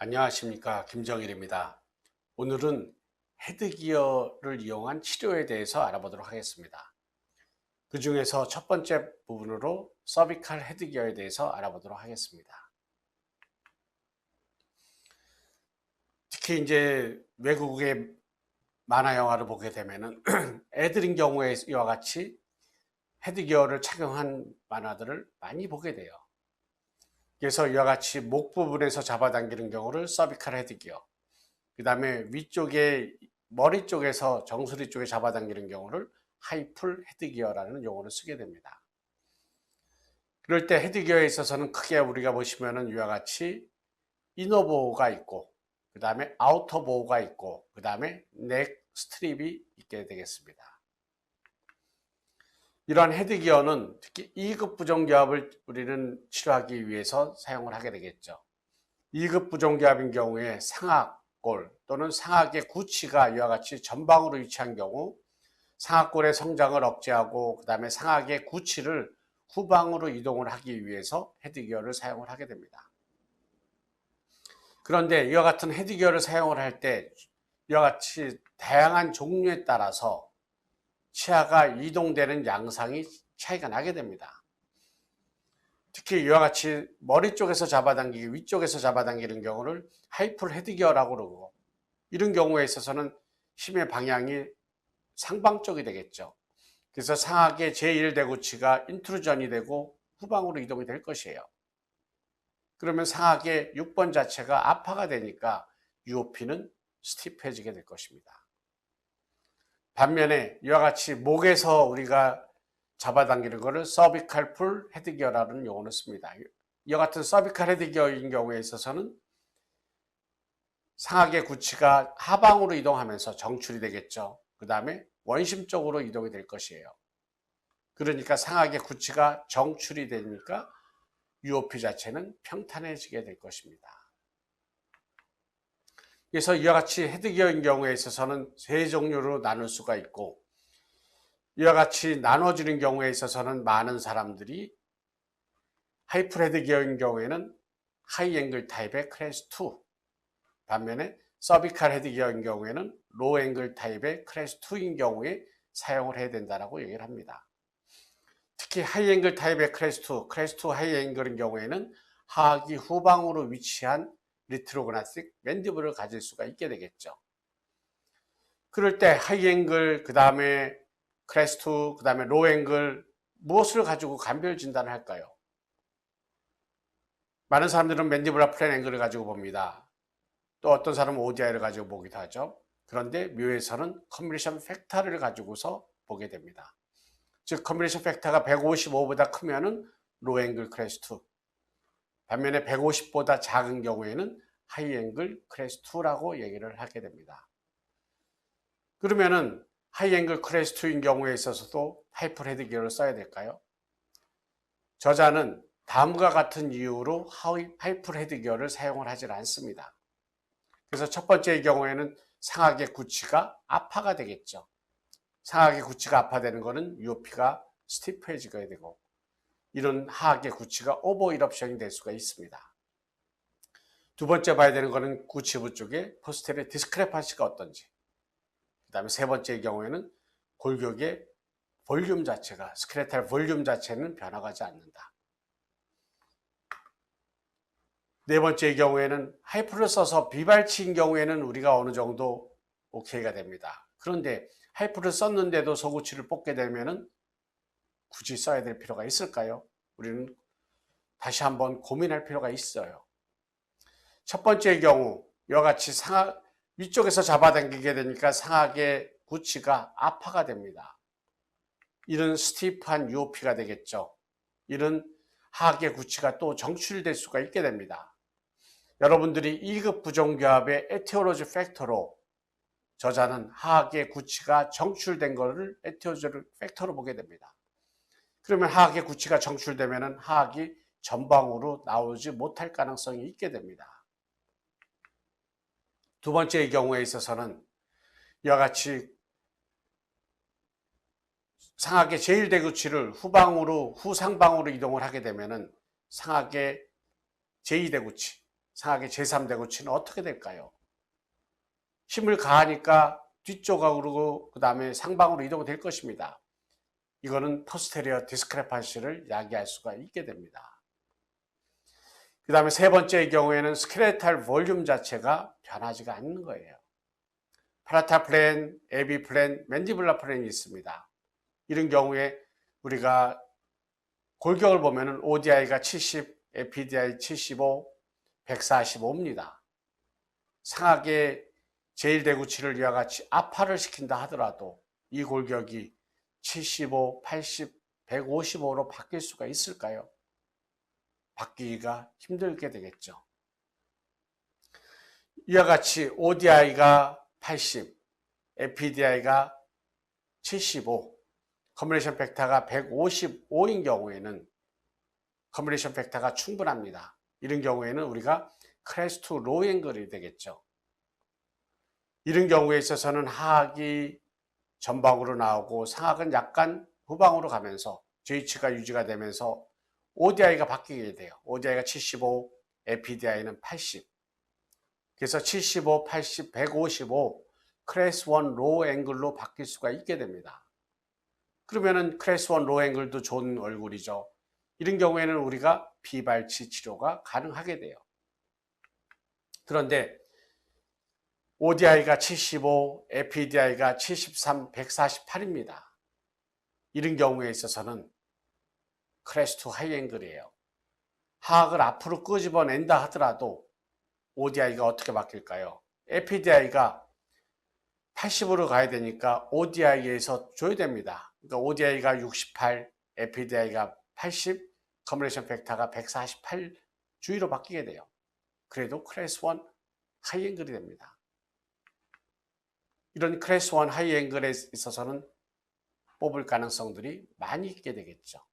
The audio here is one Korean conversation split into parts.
안녕하십니까, 김정일입니다. 오늘은 헤드기어를 이용한 치료에 대해서 알아보도록 하겠습니다. 그 중에서 첫 번째 부분으로 서비칼 헤드기어에 대해서 알아보도록 하겠습니다. 특히 이제 외국의 만화 영화를 보게 되면은 애들인 경우에 이와 같이 헤드기어를 착용한 만화들을 많이 보게 돼요. 그래서 이와 같이 목 부분에서 잡아당기는 경우를 서비칼 헤드기어, 그 다음에 위쪽에 머리 쪽에서 정수리 쪽에 잡아당기는 경우를 하이풀 헤드기어라는 용어를 쓰게 됩니다. 그럴 때 헤드기어에 있어서는 크게 우리가 보시면은 이와 같이 이너 보호가 있고, 그 다음에 아우터 보호가 있고, 그 다음에 넥 스트립이 있게 되겠습니다. 이러한 헤드기어는 특히 2급 부종기압을 우리는 치료하기 위해서 사용을 하게 되겠죠. 2급 부종기압인 경우에 상악골 또는 상악의 구치가 이와 같이 전방으로 위치한 경우 상악골의 성장을 억제하고 그 다음에 상악의 구치를 후방으로 이동을 하기 위해서 헤드기어를 사용을 하게 됩니다. 그런데 이와 같은 헤드기어를 사용을 할 때 이와 같이 다양한 종류에 따라서 치아가 이동되는 양상이 차이가 나게 됩니다. 특히 이와 같이 머리 쪽에서 잡아당기기, 위쪽에서 잡아당기는 경우를 하이풀 헤드기어라고 그러고, 이런 경우에 있어서는 힘의 방향이 상방쪽이 되겠죠. 그래서 상악의 제1대구치가 인트루전이 되고 후방으로 이동이 될 것이에요. 그러면 상악의 6번 자체가 아파가 되니까 UOP는 스티프해지게 될 것입니다. 반면에 이와 같이 목에서 우리가 잡아당기는 것을 서비칼 풀 헤드기어라는 용어를 씁니다. 이와 같은 서비칼 헤드기어인 경우에 있어서는 상악의 구치가 하방으로 이동하면서 정출이 되겠죠. 그 다음에 원심 쪽으로 이동이 될 것이에요. 그러니까 상악의 구치가 정출이 되니까 UOP 자체는 평탄해지게 될 것입니다. 그래서 이와 같이 헤드기어인 경우에 있어서는 세 종류로 나눌 수가 있고, 이와 같이 나눠지는 경우에 있어서는 많은 사람들이 하이풀 헤드기어인 경우에는 하이 앵글 타입의 클래스 2, 반면에 서비칼 헤드기어인 경우에는 로우 앵글 타입의 클래스 2인 경우에 사용을 해야 된다고 얘기를 합니다. 특히 하이 앵글 타입의 클래스 2 하이 앵글인 경우에는 하악이 후방으로 위치한 리트로그나틱 맨디블을 가질 수가 있게 되겠죠. 그럴 때 하이 앵글, 그 다음에 클래스 2, 그 다음에 로우 앵글, 무엇을 가지고 감별 진단을 할까요? 많은 사람들은 맨디블라 플랜 앵글을 가지고 봅니다. 또 어떤 사람은 ODI를 가지고 보기도 하죠. 그런데 묘에서는 컨비네이션 팩터를 가지고서 보게 됩니다. 즉 컨비네이션 팩터가 155보다 크면은 로우 앵글 클래스 2, 반면에 150보다 작은 경우에는 하이 앵글 클래스 2라고 얘기를 하게 됩니다. 그러면은 하이 앵글 클래스 2인 경우에 있어서도 하이풀 헤드기어를 써야 될까요? 저자는 다음과 같은 이유로 하이풀 헤드기어를 사용을 하지 않습니다. 그래서 첫 번째의 경우에는 상악의 구치가 아파가 되겠죠. 상악의 구치가 아파되는 것은 UOP가 스티프해지게 되고, 이런 하악의 구치가 오버 이럽션이 될 수가 있습니다. 두 번째 봐야 되는 것은 구치부 쪽에 포스테리어 디스크레판시가 어떤지, 그 다음에 세 번째의 경우에는 골격의 볼륨 자체가, 스켈레탈 볼륨 자체는 변화하지 않는다. 네 번째의 경우에는 하이풀을 써서 비발치인 경우에는 우리가 어느 정도 오케이가 됩니다. 그런데 하이풀을 썼는데도 소구치를 뽑게 되면은 굳이 써야 될 필요가 있을까요? 우리는 다시 한번 고민할 필요가 있어요. 첫 번째의 경우 이와 같이 상악 위쪽에서 잡아당기게 되니까 상악의 구치가 아파가 됩니다. 이런 스티프한 UOP가 되겠죠. 이런 하악의 구치가 또 정출될 수가 있게 됩니다. 여러분들이 2급 부종기압의 에티올로지 팩터로, 저자는 하악의 구치가 정출된 것을 에티올로지 팩터로 보게 됩니다. 그러면 하악의 구치가 정출되면 하악이 전방으로 나오지 못할 가능성이 있게 됩니다. 두 번째의 경우에 있어서는 이와 같이 상악의 제1대구치를 후상방으로 이동을 하게 되면 상악의 제2대구치, 상하계 제3대구치는 어떻게 될까요? 힘을 가하니까 뒤쪽으로 그 다음에 상방으로 이동될 것입니다. 이거는 포스테리어 디스크레판시를 야기할 수가 있게 됩니다. 그 다음에 세 번째의 경우에는 스켈레탈 볼륨 자체가 변하지가 않는 거예요. 파라타 플랜, 에비 플랜, 맨디블라 플랜이 있습니다. 이런 경우에 우리가 골격을 보면은 ODI가 70, APDI 75, 145입니다. 상하계 제1대구치를 이와 같이 압화를 시킨다 하더라도 이 골격이 75, 80, 155로 바뀔 수가 있을까요? 바뀌기가 힘들게 되겠죠. 이와 같이 ODI가 80, APDI가 75, 컨비네이션 팩터가 155인 경우에는 컨비네이션 팩터가 충분합니다. 이런 경우에는 우리가 클래스 2 로우 앵글이 되겠죠. 이런 경우에 있어서는 하악이 전방으로 나오고 상악은 약간 후방으로 가면서 G치가 유지가 되면서 ODI가 바뀌게 돼요. ODI가 75, APDI는 80. 그래서 75, 80, 155 클래스 1 로우 앵글로 바뀔 수가 있게 됩니다. 그러면은 클래스 1 로우 앵글도 좋은 얼굴이죠. 이런 경우에는 우리가 비발치 치료가 가능하게 돼요. 그런데 ODI가 75, APDI가 73, 148입니다. 이런 경우에 있어서는 클래스 2 하이 앵글이에요. 하악을 앞으로 끄집어낸다 하더라도 ODI가 어떻게 바뀔까요? APDI가 80으로 가야 되니까 ODI에서 줘야 됩니다. 그러니까 ODI가 68, APDI가 80, 컨비네이션 팩터가 148 주위로 바뀌게 돼요. 그래도 클래스 1 하이 앵글이 됩니다. 이런 클래스 1 하이 앵글에 있어서는 뽑을 가능성들이 많이 있게 되겠죠.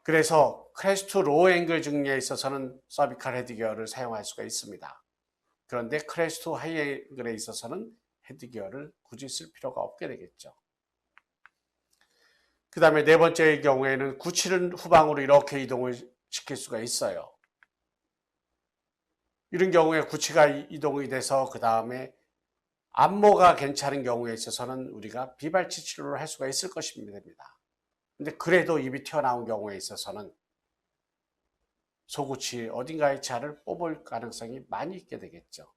그래서 클래스 2 로우 앵글 증리에 있어서는 서비칼 헤드기어를 사용할 수가 있습니다. 그런데 클래스 2 하이 앵글에 있어서는 헤드기어를 굳이 쓸 필요가 없게 되겠죠. 그 다음에 네 번째의 경우에는 구치를 후방으로 이렇게 이동을 시킬 수가 있어요. 이런 경우에 구치가 이동이 돼서 그 다음에 안모가 괜찮은 경우에 있어서는 우리가 비발치 치료를 할 수가 있을 것입니다. 근데 그래도 입이 튀어나온 경우에 있어서는 소구치 어딘가의 차를 뽑을 가능성이 많이 있게 되겠죠.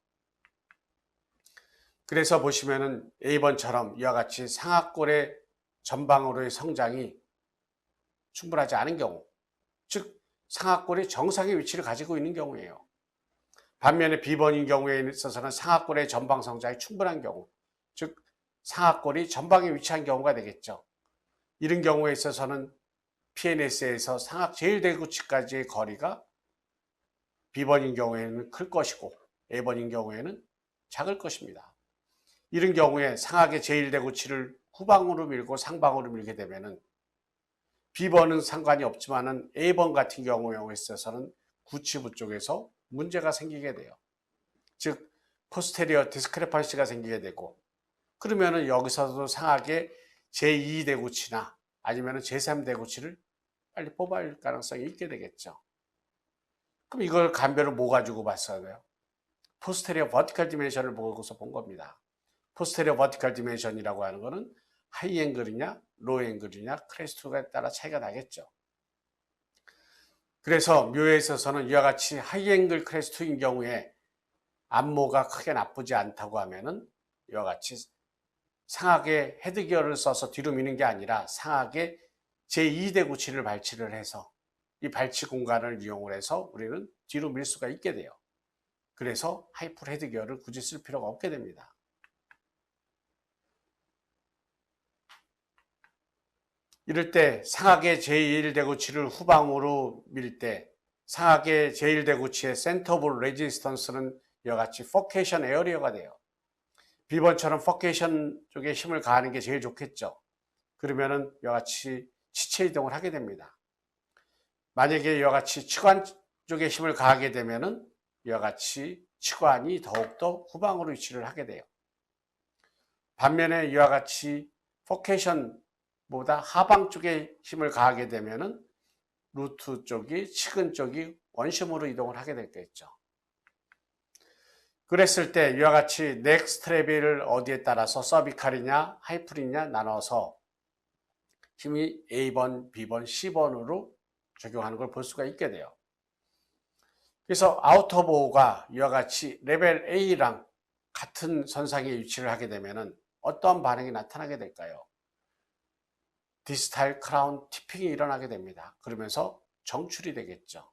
그래서 보시면은 A번처럼 이와 같이 상악골의 전방으로의 성장이 충분하지 않은 경우, 즉 상악골이 정상의 위치를 가지고 있는 경우예요. 반면에 B번인 경우에 있어서는 상악골의 전방 성장이 충분한 경우, 즉 상악골이 전방에 위치한 경우가 되겠죠. 이런 경우에 있어서는 PNS에서 상악 제1대구치까지의 거리가 B번인 경우에는 클 것이고 A번인 경우에는 작을 것입니다. 이런 경우에 상악의 제1대구치를 후방으로 밀고 상방으로 밀게 되면은 B번은 상관이 없지만은 A번 같은 경우에 있어서는 구치부 쪽에서 문제가 생기게 돼요. 즉 포스테리어 디스크레판시가 생기게 되고, 그러면은 여기서도 상악의 제2대구치나 아니면 제3대구치를 빨리 뽑아야 할 가능성이 있게 되겠죠. 그럼 이걸 감별을 뭐 가지고 봤어야 돼요? 포스테리어 버티컬 디멘션을 보고서 본 겁니다. 포스테리어 버티컬 디멘션이라고 하는 거는 하이 앵글이냐 로우 앵글이냐 클래스 2에 따라 차이가 나겠죠. 그래서 묘에 있어서는 이와 같이 하이 앵글 클래스 2인 경우에 안모가 크게 나쁘지 않다고 하면은 이와 같이 상악의 헤드기어를 써서 뒤로 미는 게 아니라 상악의 제2대구치를 발치를 해서 이 발치 공간을 이용을 해서 우리는 뒤로 밀 수가 있게 돼요. 그래서 하이풀 헤드기어를 굳이 쓸 필요가 없게 됩니다. 이럴 때 상악의 제1대구치를 후방으로 밀 때 상악의 제1대구치의 센터 오브 레지스턴스는 이와 같이 포케이션 에어리어가 돼요. B번처럼 포케이션 쪽에 힘을 가하는 게 제일 좋겠죠. 그러면은 이와 같이 치체 이동을 하게 됩니다. 만약에 이와 같이 치관 쪽에 힘을 가하게 되면은 이와 같이 치관이 더욱더 후방으로 위치를 하게 돼요. 반면에 이와 같이 포케이션보다 하방 쪽에 힘을 가하게 되면은 루트 쪽이 치근 쪽이 원심으로 이동을 하게 되겠죠. 그랬을 때 이와 같이 넥 스트랩을 어디에 따라서 서비칼이냐 하이풀이냐 나눠서 힘이 A번, B번, C번으로 적용하는 걸 볼 수가 있게 돼요. 그래서 아우터 보호가 이와 같이 레벨 A랑 같은 선상에 위치를 하게 되면 어떠한 반응이 나타나게 될까요? 디스탈 크라운 티핑이 일어나게 됩니다. 그러면서 정출이 되겠죠.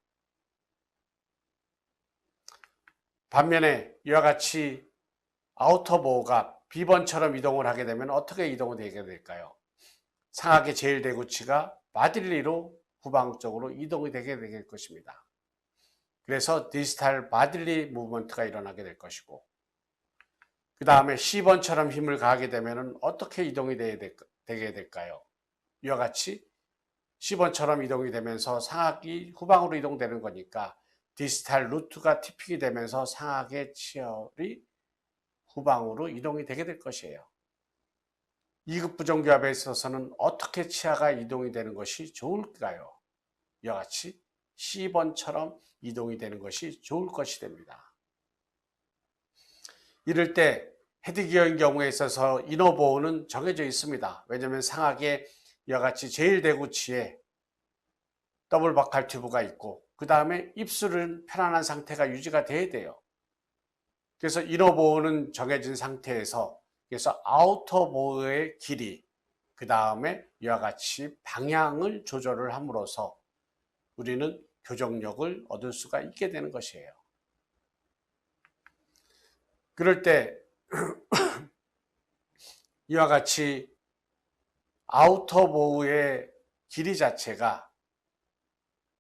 반면에 이와 같이 아우터 보호가 B번처럼 이동을 하게 되면 어떻게 이동이 되게 될까요? 상하계 제1대구치가 바딜리로 후방 쪽으로 이동이 되게 될 것입니다. 그래서 디스탈 바딜리 무브먼트가 일어나게 될 것이고, 그 다음에 C번처럼 힘을 가하게 되면 어떻게 이동이 되게 될까요? 이와 같이 C번처럼 이동이 되면서 상하기 후방으로 이동되는 거니까 디스탈 루트가 티핑이 되면서 상하계 치열이 후방으로 이동이 되게 될 것이에요. 2급 부정교합에 있어서는 어떻게 치아가 이동이 되는 것이 좋을까요? 이와 같이 C번처럼 이동이 되는 것이 좋을 것이 됩니다. 이럴 때 헤드기어인 경우에 있어서 이너 보호는 정해져 있습니다. 왜냐하면 상하계 이와 같이 제1대구치에 더블 바칼 튜브가 있고 그 다음에 입술은 편안한 상태가 유지가 돼야 돼요. 그래서 이너 보호는 정해진 상태에서 그래서 아우터 보호의 길이 그 다음에 이와 같이 방향을 조절을 함으로써 우리는 교정력을 얻을 수가 있게 되는 것이에요. 그럴 때 이와 같이 아우터 보호의 길이 자체가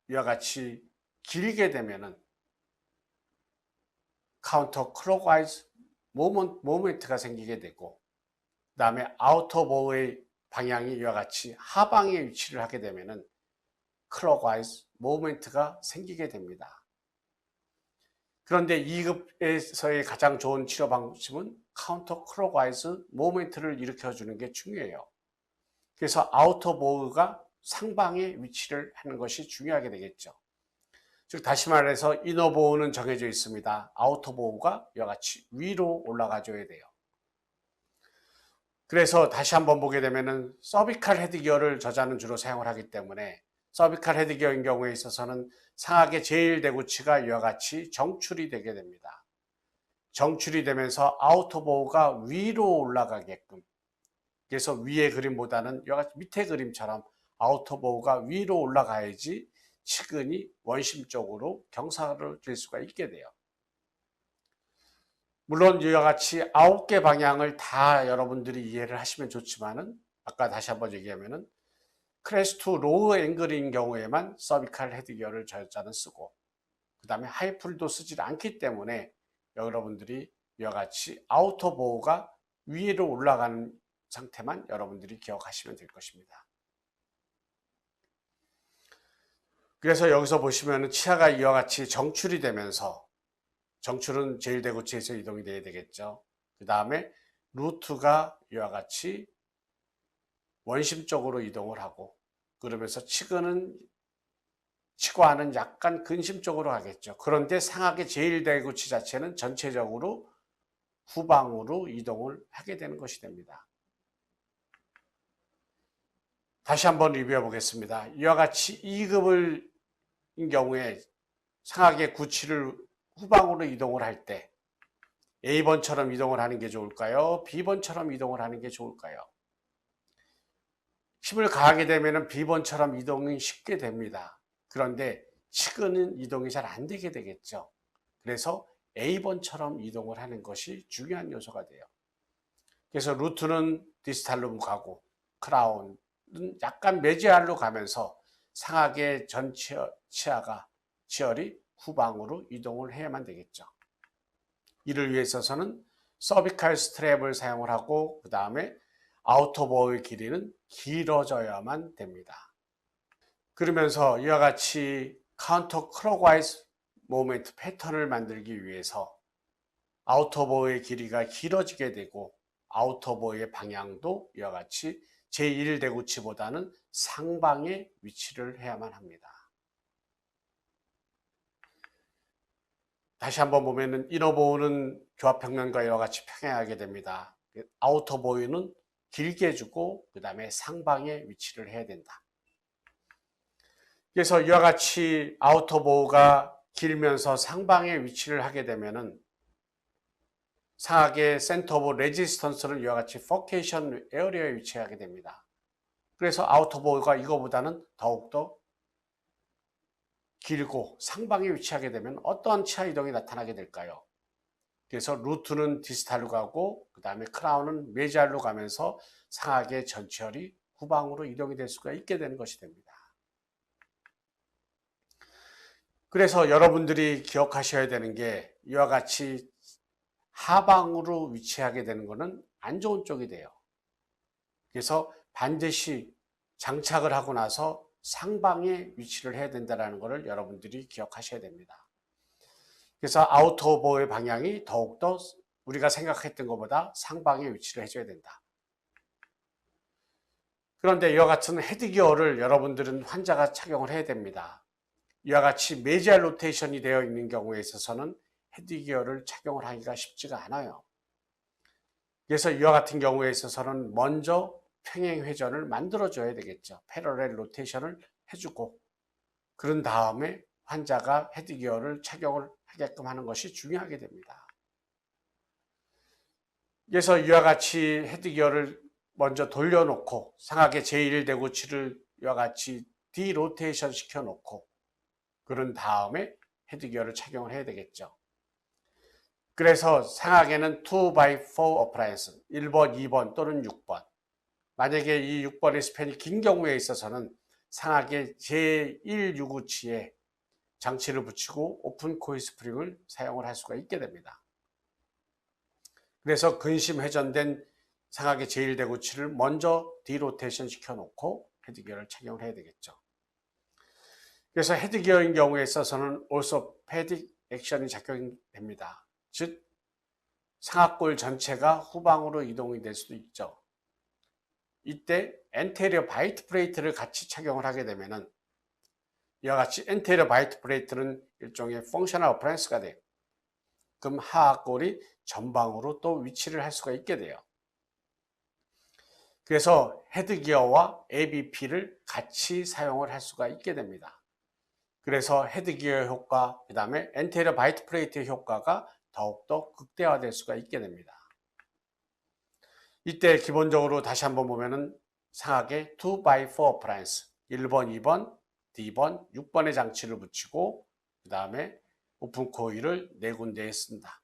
이와 같이 길게 되면은 카운터 클록와이즈 모멘트가 생기게 되고, 그 다음에 아우터 보호의 방향이 이와 같이 하방에 위치를 하게 되면은 클록와이즈 모멘트가 생기게 됩니다. 그런데 2급에서의 가장 좋은 치료 방식은 카운터 클록와이즈 모멘트를 일으켜주는 게 중요해요. 그래서 아우터 보호가 상방에 위치를 하는 것이 중요하게 되겠죠. 즉 다시 말해서 이너 보호는 정해져 있습니다. 아우터 보호가 이와 같이 위로 올라가줘야 돼요. 그래서 다시 한번 보게 되면은 서비칼 헤드기어를 저자는 주로 사용을 하기 때문에 서비칼 헤드기어인 경우에 있어서는 상하계 제1대구치가 이와 같이 정출이 되게 됩니다. 정출이 되면서 아우터 보호가 위로 올라가게끔, 그래서 위의 그림보다는 이와 같이 밑에 그림처럼 아우터 보호가 위로 올라가야지 치근이 원심 쪽으로 경사를 줄 수가 있게 돼요. 물론 이와 같이 9개 방향을 다 여러분들이 이해를 하시면 좋지만은 아까 다시 한번 얘기하면은 크레스트 로우 앵글인 경우에만 서비칼 헤드기어를 저자는 쓰고 그 다음에 하이풀도 쓰지 않기 때문에 여러분들이 이와 같이 아우터 보호가 위로 올라가는 상태만 여러분들이 기억하시면 될 것입니다. 그래서 여기서 보시면 치아가 이와 같이 정출이 되면서, 정출은 제1대구치에서 이동이 돼야 되겠죠. 그 다음에 루트가 이와 같이 원심 쪽으로 이동을 하고, 그러면서 치과는 약간 근심 쪽으로 가겠죠. 그런데 상하계 제1대구치 자체는 전체적으로 후방으로 이동을 하게 되는 것이 됩니다. 다시 한번 리뷰해 보겠습니다. 이와 같이 2급인 경우에 상하계 구치를 후방으로 이동을 할 때 A번처럼 이동을 하는 게 좋을까요? B번처럼 이동을 하는 게 좋을까요? 힘을 가하게 되면 B번처럼 이동이 쉽게 됩니다. 그런데 치근은 이동이 잘 안 되게 되겠죠. 그래서 A번처럼 이동을 하는 것이 중요한 요소가 돼요. 그래서 루트는 디스탈로 가고 크라운은 약간 메지알로 가면서 상하계 전 치열이 후방으로 이동을 해야만 되겠죠. 이를 위해 있어서는 서비칼 스트랩을 사용을 하고 그 다음에 아우터 보호의 길이는 길어져야만 됩니다. 그러면서 이와 같이 카운터 클록와이즈 모멘트 패턴을 만들기 위해서 아우터 보호의 길이가 길어지게 되고 아우터 보호의 방향도 이와 같이 제1대구치보다는 상방에 위치를 해야만 합니다. 다시 한번 보면은 이너보우는 교합평면과 이와 같이 평행하게 됩니다. 아우터보우는 길게 주고 그 다음에 상방에 위치를 해야 된다. 그래서 이와 같이 아우터보우가 길면서 상방에 위치를 하게 되면은 상하게 센터 오브 레지스턴스는 이와 같이 포케이션 에어리어에 위치하게 됩니다. 그래서 아우터보우가 이거보다는 더욱더 길고 상방에 위치하게 되면 어떠한 치아 이동이 나타나게 될까요? 그래서 루트는 디스탈로 가고 그 다음에 크라운은 메지알로 가면서 상하게 전치혈이 후방으로 이동이 될 수가 있게 되는 것이 됩니다. 그래서 여러분들이 기억하셔야 되는 게 이와 같이 하방으로 위치하게 되는 것은 안 좋은 쪽이 돼요. 그래서 반드시 장착을 하고 나서 상방에 위치를 해야 된다는 것을 여러분들이 기억하셔야 됩니다. 그래서 아우터보의 방향이 더욱더 우리가 생각했던 것보다 상방에 위치를 해줘야 된다. 그런데 이와 같은 헤드기어를 여러분들은 환자가 착용을 해야 됩니다. 이와 같이 메지알 로테이션이 되어 있는 경우에 있어서는 헤드기어를 착용을 하기가 쉽지가 않아요. 그래서 이와 같은 경우에 있어서는 먼저 평행 회전을 만들어줘야 되겠죠. 패러렐 로테이션을 해주고 그런 다음에 환자가 헤드기어를 착용을 하게끔 하는 것이 중요하게 됩니다. 그래서 이와 같이 헤드기어를 먼저 돌려놓고 상하게 제1대구치를 이와 같이 디로테이션 시켜놓고 그런 다음에 헤드기어를 착용을 해야 되겠죠. 그래서 상하게는 2x4 어플라이언스 1번, 2번 또는 6번 만약에 이 6번의 스팬이 긴 경우에 있어서는 상하게 제1유구치에 장치를 붙이고 오픈 코일 스프링을 사용을 할 수가 있게 됩니다. 그래서 근심 회전된 상하게 제1대구치를 먼저 디로테이션 시켜놓고 헤드기어를 착용을 해야 되겠죠. 그래서 헤드기어인 경우에 있어서는 오소패딕 액션이 작용됩니다. 즉 상하골 전체가 후방으로 이동이 될 수도 있죠. 이때 엔테리어 바이트 플레이트를 같이 착용을 하게 되면은 이와 같이 엔테리어 바이트 플레이트는 일종의 펑셔널 어프라이언스가 돼요. 그럼 하하골이 전방으로 또 위치를 할 수가 있게 돼요. 그래서 헤드기어와 ABP를 같이 사용을 할 수가 있게 됩니다. 그래서 헤드기어 효과, 그 다음에 엔테리어 바이트 플레이트의 효과가 더욱더 극대화될 수가 있게 됩니다. 이때 기본적으로 다시 한번 보면은 상하게 2x4 어플라이언스 1번, 2번, D번, 6번의 장치를 붙이고 그 다음에 오픈 코일을 4군데에 쓴다.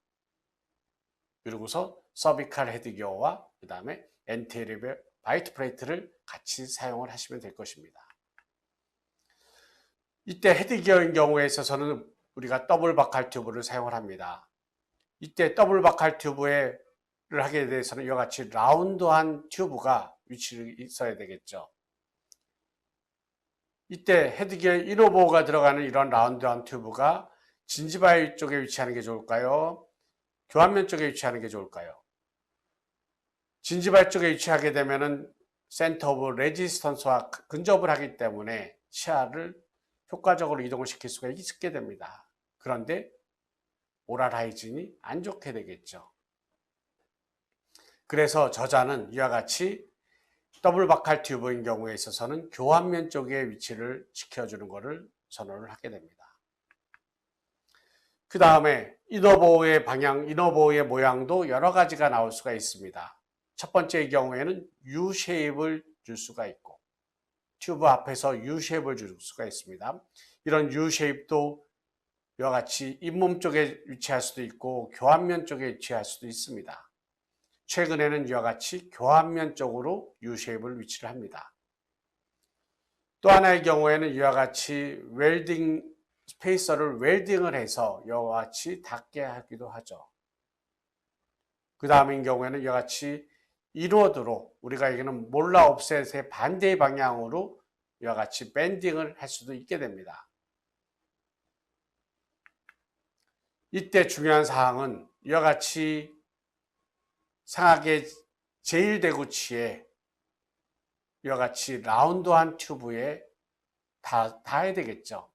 그리고서 서비칼 헤드기어와 그 다음에 엔테리어 바이트 플레이트를 같이 사용을 하시면 될 것입니다. 이때 헤드기어인 경우에 있어서는 우리가 더블 바칼 튜브를 사용을 합니다. 이때 더블 바칼 튜브를 하게 돼서는 이와 같이 라운드한 튜브가 위치를 있어야 되겠죠. 이때 헤드기어 이노보가 들어가는 이런 라운드한 튜브가 진지바이 쪽에 위치하는 게 좋을까요? 교환면 쪽에 위치하는 게 좋을까요? 진지바이 쪽에 위치하게 되면은 센터 오브 레지스턴스와 근접을 하기 때문에 치아를 효과적으로 이동을 시킬 수가 있게 됩니다. 그런데 오랄 하이진이 안 좋게 되겠죠. 그래서 저자는 이와 같이 더블 바칼 튜브인 경우에 있어서는 교환면 쪽에 위치를 시켜주는 것을 선호를 하게 됩니다. 그 다음에 이너보우의 방향, 이너보우의 모양도 여러 가지가 나올 수가 있습니다. 첫 번째의 경우에는 U-쉐입을 줄 수가 있고 튜브 앞에서 U-쉐입을 줄 수가 있습니다. 이런 U-쉐입도 이와 같이 잇몸 쪽에 위치할 수도 있고 교환면 쪽에 위치할 수도 있습니다. 최근에는 이와 같이 교환면 쪽으로 U-쉐입을 위치를 합니다. 또 하나의 경우에는 이와 같이 웰딩 스페이서를 웰딩을 해서 이와 같이 닿게 하기도 하죠. 그 다음인 경우에는 이와 같이 인워드로 우리가 얘기하는 몰라 옵셋의 반대의 방향으로 이와 같이 밴딩을 할 수도 있게 됩니다. 이때 중요한 사항은 이와 같이 상하게 제1대구치에 이와 같이 라운드한 튜브에 닿아야 되겠죠.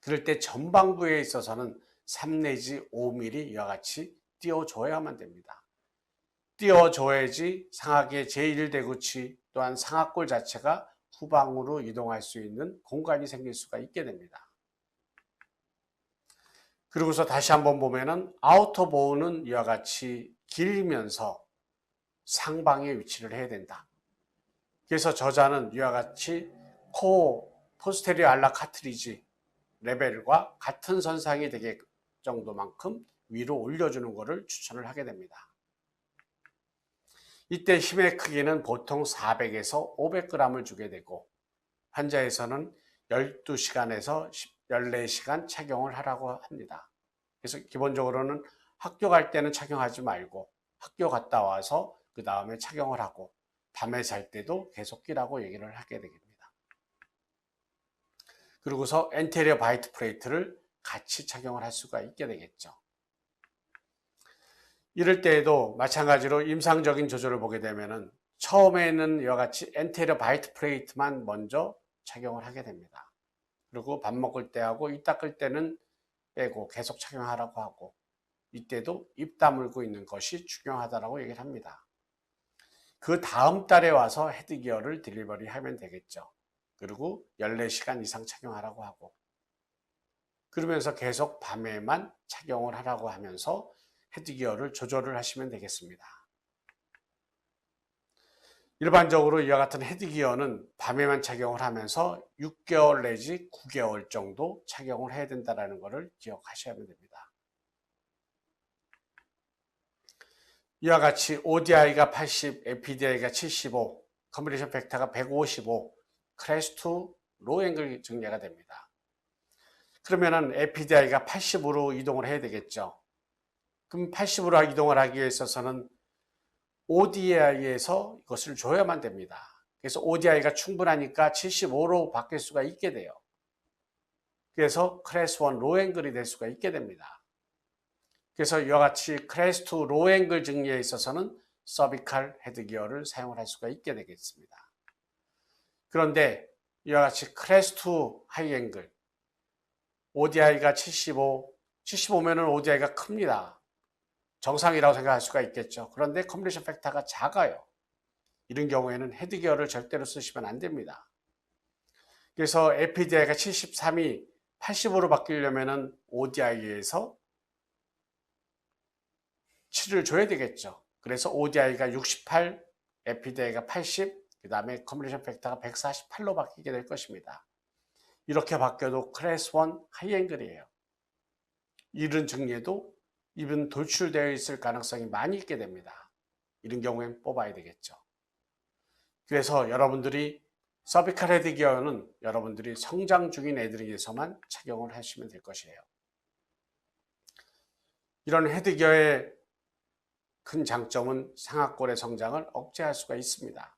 그럴 때 전방부에 있어서는 3 내지 5mm 이와 같이 띄워줘야만 됩니다. 띄워줘야지 상악의 제1대구치 또한 상악골 자체가 후방으로 이동할 수 있는 공간이 생길 수가 있게 됩니다. 그리고서 다시 한번 보면은 아우터 보우는 이와 같이 길면서 상방에 위치를 해야 된다. 그래서 저자는 이와 같이 코어 포스테리어 알라 카트리지 레벨과 같은 선상이 되게 정도만큼 위로 올려주는 것을 추천을 하게 됩니다. 이때 힘의 크기는 보통 400에서 500g을 주게 되고 환자에서는 12시간에서 14시간 착용을 하라고 합니다. 그래서 기본적으로는 학교 갈 때는 착용하지 말고 학교 갔다 와서 그 다음에 착용을 하고 밤에 잘 때도 계속 끼라고 얘기를 하게 됩니다. 그리고서 엔테리어 바이트 플레이트를 같이 착용을 할 수가 있게 되겠죠. 이럴 때에도 마찬가지로 임상적인 조절을 보게 되면은 처음에는 이와 같이 엔테리어 바이트 플레이트만 먼저 착용을 하게 됩니다. 그리고 밥 먹을 때 하고 입 닦을 때는 빼고 계속 착용하라고 하고 이때도 입 다물고 있는 것이 중요하다고 얘기를 합니다. 그 다음 달에 와서 헤드기어를 딜리버리 하면 되겠죠. 그리고 14시간 이상 착용하라고 하고 그러면서 계속 밤에만 착용을 하라고 하면서 헤드기어를 조절을 하시면 되겠습니다. 일반적으로 이와 같은 헤드기어는 밤에만 착용을 하면서 6개월 내지 9개월 정도 착용을 해야 된다는 것을 기억하셔야 됩니다. 이와 같이 ODI가 80, APDI가 75, 컨비네이션 팩터가 155, 클래스2 로우 앵글 증례가 됩니다. 그러면은 APDI가 80으로 이동을 해야 되겠죠. 그럼 80으로 이동을 하기 위해 있어서는 ODI에서 이것을 줘야만 됩니다. 그래서 ODI가 충분하니까 75로 바뀔 수가 있게 돼요. 그래서 클래스 1 로우 앵글이 될 수가 있게 됩니다. 그래서 이와 같이 클래스 2 로우 앵글 증리에 있어서는 서비칼 헤드기어를 사용을 할 수가 있게 되겠습니다. 그런데 이와 같이 클래스 2 하이 앵글 ODI가 75, 75면은 ODI가 큽니다. 정상이라고 생각할 수가 있겠죠. 그런데 컨비네이션 팩터가 작아요. 이런 경우에는 헤드기어를 절대로 쓰시면 안 됩니다. 그래서 APDI가 73이 80으로 바뀌려면 ODI에서 7을 줘야 되겠죠. 그래서 ODI가 68, APDI가 80, 그 다음에 컨비네이션 팩터가 148로 바뀌게 될 것입니다. 이렇게 바뀌어도 클래스 1 하이앵글이에요. 이런 증례도 입은 돌출되어 있을 가능성이 많이 있게 됩니다. 이런 경우엔 뽑아야 되겠죠. 그래서 여러분들이 서비칼 헤드기어는 여러분들이 성장 중인 애들에 의해서만 착용을 하시면 될 것이에요. 이런 헤드기어의 큰 장점은 상악골의 성장을 억제할 수가 있습니다.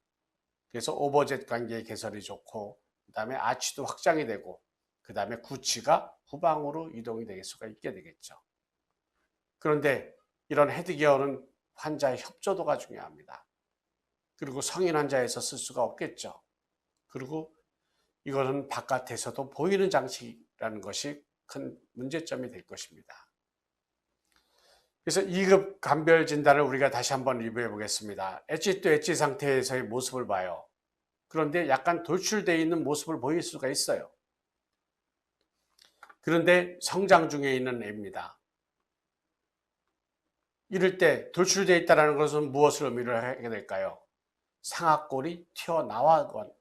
그래서 오버젯 관계의 개설이 좋고 그 다음에 아치도 확장이 되고 그 다음에 구치가 후방으로 이동이 될 수가 있게 되겠죠. 그런데 이런 헤드기어는 환자의 협조도가 중요합니다. 그리고 성인 환자에서 쓸 수가 없겠죠. 그리고 이거는 바깥에서도 보이는 장치라는 것이 큰 문제점이 될 것입니다. 그래서 2급 감별 진단을 우리가 다시 한번 리뷰해 보겠습니다. 엣지 또 엣지 상태에서의 모습을 봐요. 그런데 약간 돌출되어 있는 모습을 보일 수가 있어요. 그런데 성장 중에 있는 애입니다. 이럴 때 돌출되어 있다는 것은 무엇을 의미를 하게 될까요? 상악골이 튀어나와건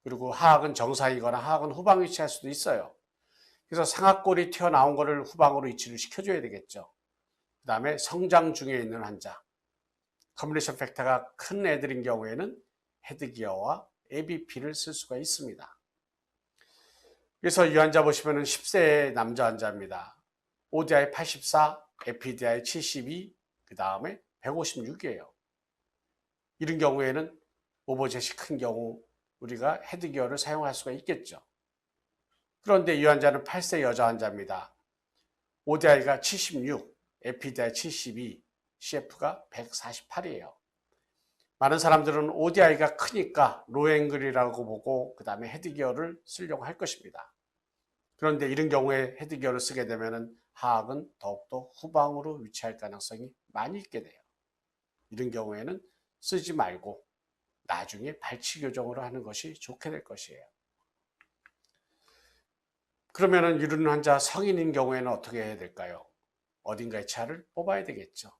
그리고 하악은 정상이거나 하악은 후방 위치할 수도 있어요. 그래서 상악골이 튀어나온 것을 후방으로 위치를 시켜줘야 되겠죠. 그 다음에 성장 중에 있는 환자, 컨비네이션 팩터가 큰 애들인 경우에는 헤드기어와 ABP를 쓸 수가 있습니다. 그래서 이 환자 보시면 10세의 남자 환자입니다. ODI 84, APDI 72, 그 다음에 156이에요. 이런 경우에는 오버젯이 큰 경우 우리가 헤드기어를 사용할 수가 있겠죠. 그런데 이 환자는 8세 여자 환자입니다. ODI가 76, APDI 72, CF가 148이에요. 많은 사람들은 ODI가 크니까 로앵글이라고 보고 그 다음에 헤드기어를 쓰려고 할 것입니다. 그런데 이런 경우에 헤드기어를 쓰게 되면 하악은 더욱더 후방으로 위치할 가능성이 많이 있게 돼요. 이런 경우에는 쓰지 말고 나중에 발치 교정으로 하는 것이 좋게 될 것이에요. 그러면은 이런 환자 성인인 경우에는 어떻게 해야 될까요? 어딘가에 차를 뽑아야 되겠죠.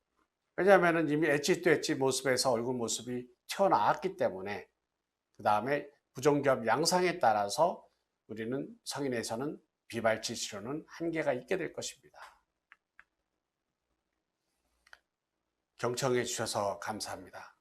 왜냐하면 이미 엣지 또 엣지 모습에서 얼굴 모습이 튀어나왔기 때문에 그 다음에 부종기압 양상에 따라서 우리는 성인에서는 비발치 치료는 한계가 있게 될 것입니다. 경청해 주셔서 감사합니다.